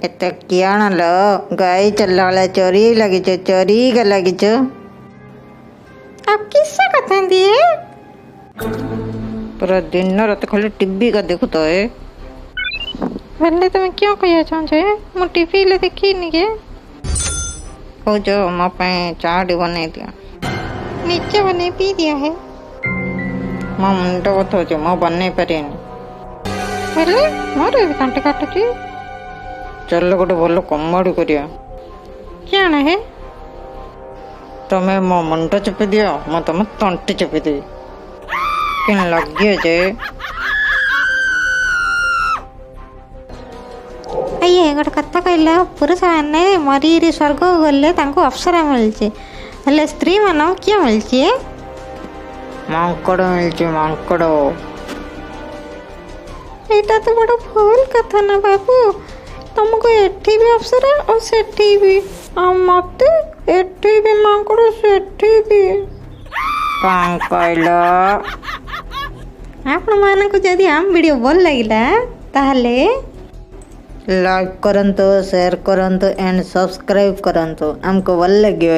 ଏତେ କିଅଣ ଲୋ ଗାଈ ଚଲା ବେଳେ ଚୋରି ଲାଗିଛ ଚୋରି ଲାଗିଛ अब किससे कहते हैं पूरा दिन रात खाली टीवी का देखो तो है पहले तुम्हें क्यों कहना चाहते मु टीवी ले देखी नहीं के हो जो मो पे चाट बने दिया नीचे बने पी दिया है मो मुंड बता जो मो बने पारे पहले मोर भी कांटे काटुची चल गोटे भल कमेडी करिया क्या ना है तुम्हें मो मुंड चपी दियो मो तुम तंटी चपी देवी कि लगे जे ये गोटे कथा कहला पुरुष मैंने मरी स्वर्ग गले अप्सरा मिलचे हेले स्त्री मान किए मिलची मांकड़ मिलची मांकड़ एटा तो बड़ा भूल कथा ना बाबू तुमको एठी भी अप्सरा और सेठी भी आ मते एठी भी मांकड़ सेठी भी कौन कहला आपण मानक जदि आम वीडियो भल लगिला ताहले लाइक करंतो शेयर करंतो एंड सब्सक्राइब करंतो हमको भल लगियो।